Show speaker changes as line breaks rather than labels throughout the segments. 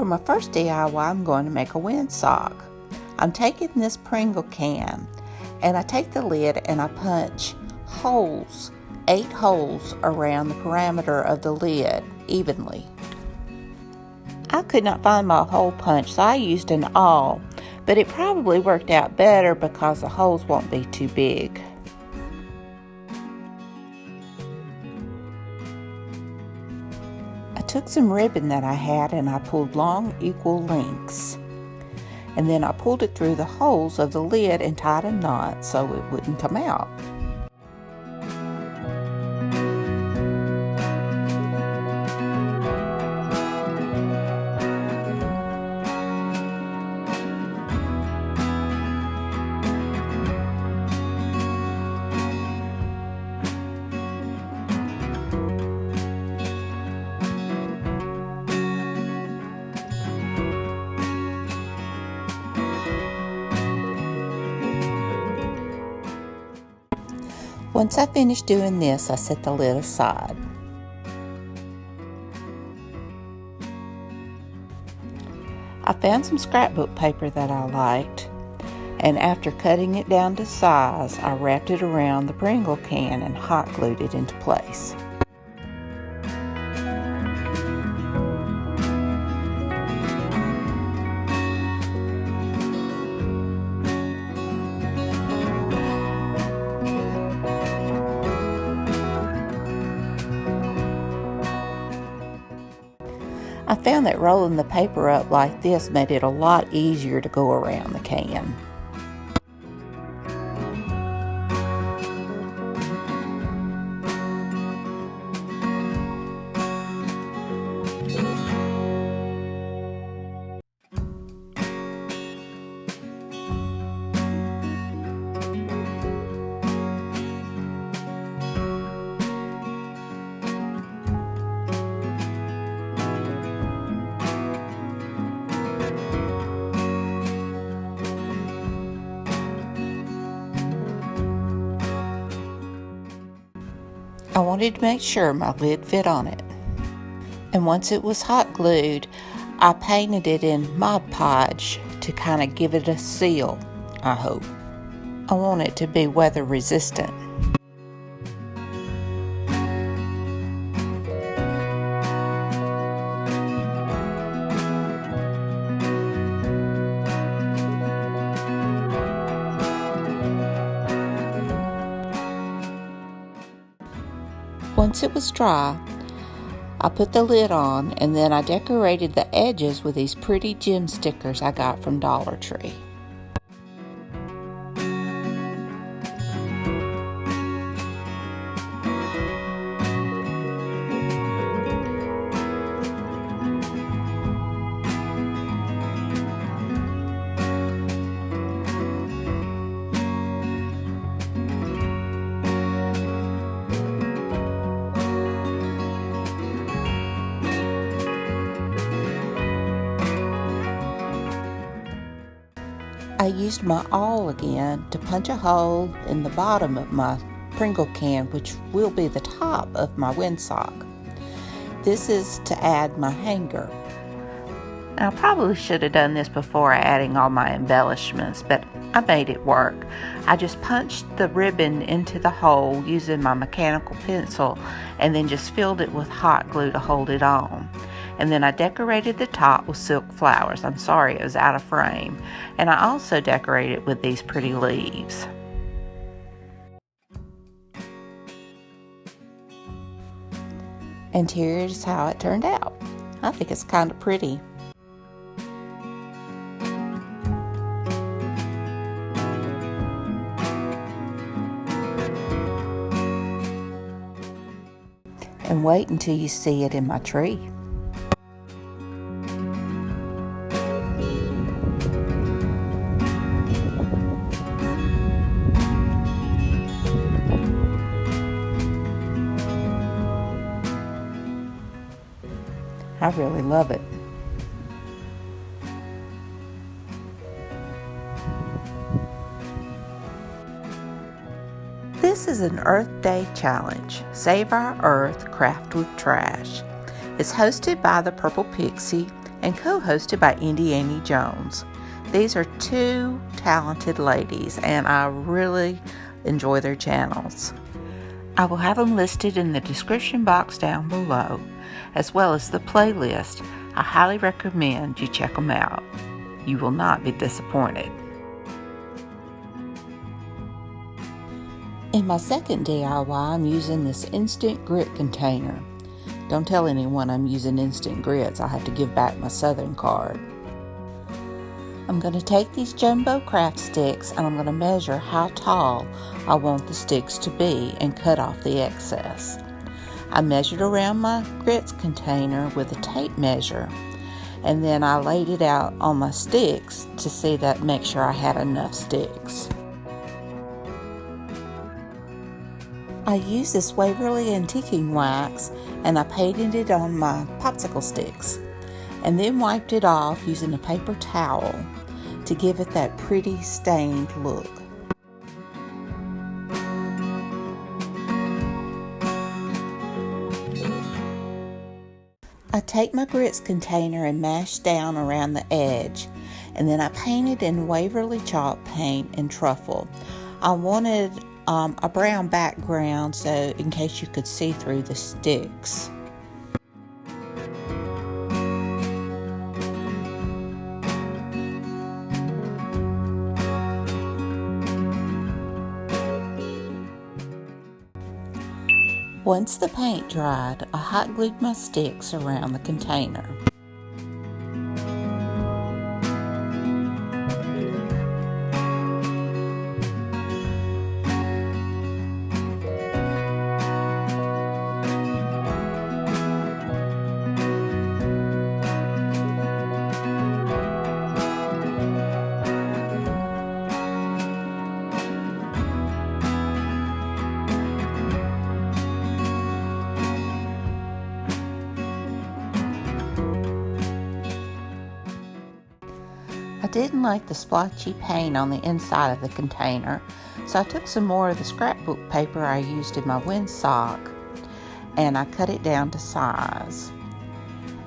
my first DIY, I'm going to make a windsock. I'm taking this Pringle can and I take the lid and I punch holes, 8 holes around the perimeter of the lid evenly. I could not find my hole punch, so I used an awl, but it probably worked out better because the holes won't be too big. I took some ribbon that I had and I pulled long equal lengths. And then I pulled it through the holes of the lid and tied a knot so it wouldn't come out. Once I finished doing this, I set the lid aside. I found some scrapbook paper that I liked, and after cutting it down to size, I wrapped it around the Pringle can and hot glued it into place. I found that rolling the paper up like this made it a lot easier to go around the can. I wanted to make sure my lid fit on it. And once it was hot glued, I painted it in Mod Podge to kind of give it a seal, I hope. I want it to be weather resistant. Once it was dry, I put the lid on and then I decorated the edges with these pretty gem stickers I got from Dollar Tree. I used my awl again to punch a hole in the bottom of my Pringle can, which will be the top of my windsock. This is to add my hanger. Now, I probably should have done this before adding all my embellishments, but I made it work. I just punched the ribbon into the hole using my mechanical pencil and then just filled it with hot glue to hold it on. And then I decorated the top with silk flowers. I'm sorry it was out of frame. And I also decorated with these pretty leaves. And here is how it turned out. I think it's kind of pretty. And wait until you see it in my tree. I really love it. This is an Earth Day challenge. Save our Earth, Craft with Trash. It's hosted by the Purple Pixie and co-hosted by Indiana Jones. These are two talented ladies, and I really enjoy their channels. I will have them listed in the description box down below, as well as the playlist. I highly recommend you check them out. You will not be disappointed. In my second DIY, I'm using this instant grit container. Don't tell anyone I'm using instant grits. I'll have to give back my Southern card. I'm going to take these jumbo craft sticks and I'm going to measure how tall I want the sticks to be and cut off the excess. I measured around my grits container with a tape measure, and then I laid it out on my sticks to see that, make sure I had enough sticks. I used this Waverly antiquing wax and I painted it on my popsicle sticks and then wiped it off using a paper towel to give it that pretty stained look. I take my grits container and mash down around the edge, and then I painted in Waverly chalk paint and truffle. I wanted a brown background so in case you could see through the sticks. Once the paint dried, I hot glued my sticks around the container. I didn't like the splotchy paint on the inside of the container, so I took some more of the scrapbook paper I used in my windsock and I cut it down to size.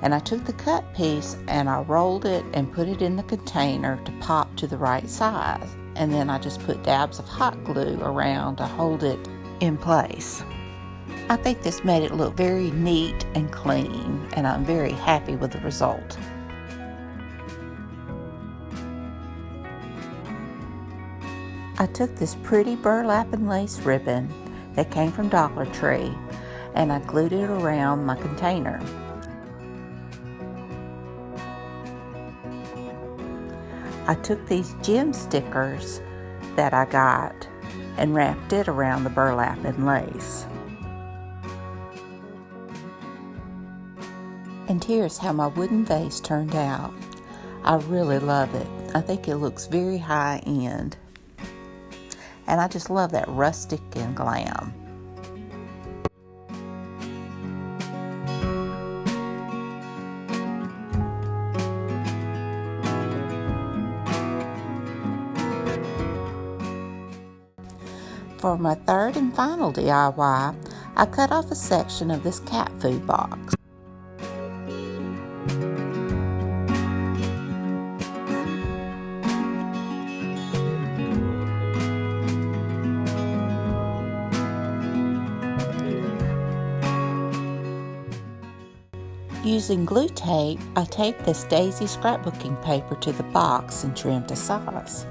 And I took the cut piece and I rolled it and put it in the container to pop to the right size. And then I just put dabs of hot glue around to hold it in place. I think this made it look very neat and clean, and I'm very happy with the result. I took this pretty burlap and lace ribbon that came from Dollar Tree and I glued it around my container. I took these gem stickers that I got and wrapped it around the burlap and lace. And here's how my wooden vase turned out. I really love it. I think it looks very high end. And I just love that rustic and glam. For my third and final DIY, I cut off a section of this cat food box. Using glue tape, I taped this daisy scrapbooking paper to the box and trimmed to size.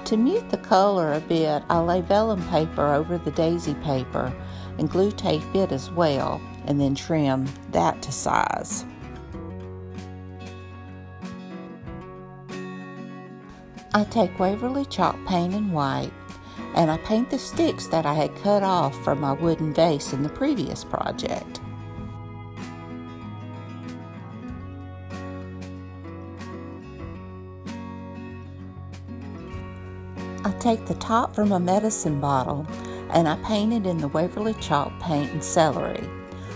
To mute the color a bit, I lay vellum paper over the daisy paper and glue tape it as well, and then trim that to size. I take Waverly chalk paint in white and I paint the sticks that I had cut off from my wooden vase in the previous project. I take the top from a medicine bottle and I painted in the Waverly chalk paint and celery.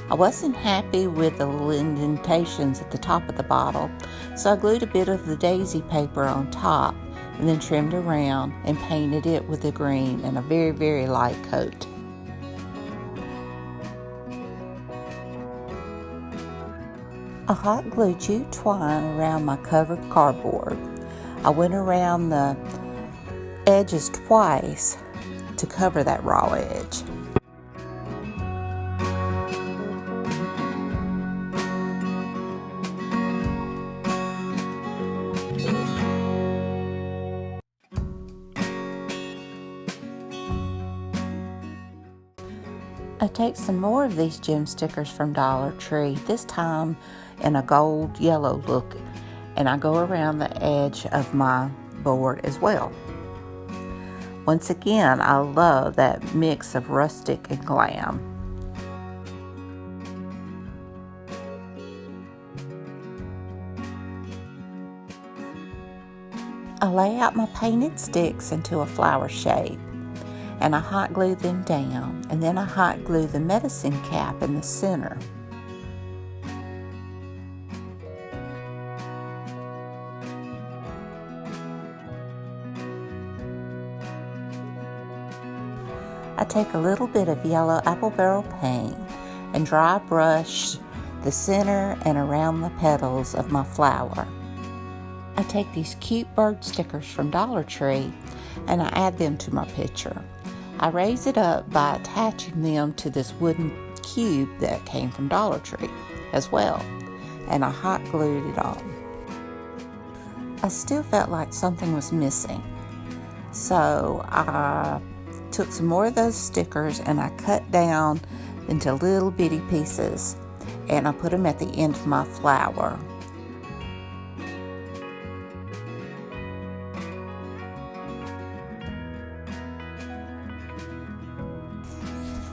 I wasn't happy with the little indentations at the top of the bottle, so I glued a bit of the daisy paper on top and then trimmed around and painted it with a green and a very, very light coat. I hot glued jute twine around my covered cardboard. I went around the edges twice to cover that raw edge. I take some more of these gem stickers from Dollar Tree, this time in a gold yellow look, and I go around the edge of my board as well. Once again, I love that mix of rustic and glam. I lay out my painted sticks into a flower shape, and I hot glue them down, and then I hot glue the medicine cap in the center. I take a little bit of yellow apple barrel paint and dry brush the center and around the petals of my flower. I take these cute bird stickers from Dollar Tree and I add them to my picture. I raise it up by attaching them to this wooden cube that came from Dollar Tree as well, and I hot glued it on. I still felt like something was missing, so I took some more of those stickers and I cut down into little bitty pieces, and I put them at the end of my flower.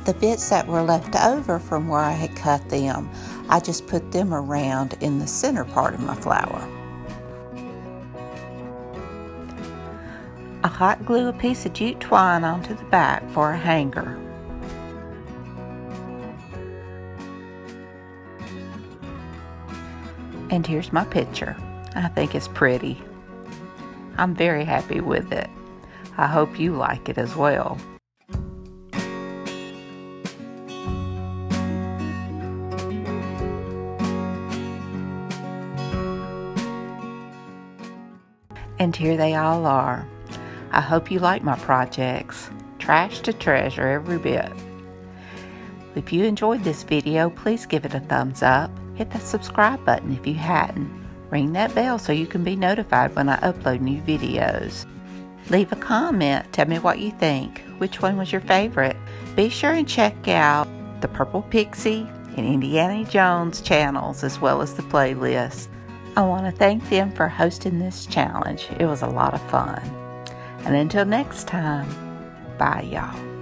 The bits that were left over from where I had cut them, I just put them around in the center part of my flower. I hot glue a piece of jute twine onto the back for a hanger. And here's my picture. I think it's pretty. I'm very happy with it. I hope you like it as well. And here they all are. I hope you like my projects. Trash to treasure, every bit. If you enjoyed this video, please give it a thumbs up. Hit that subscribe button if you hadn't. Ring that bell so you can be notified when I upload new videos. Leave a comment. Tell me what you think. Which one was your favorite? Be sure and check out the Purple Pixie and Indiana Jones channels as well as the playlist. I want to thank them for hosting this challenge. It was a lot of fun. And until next time, bye y'all.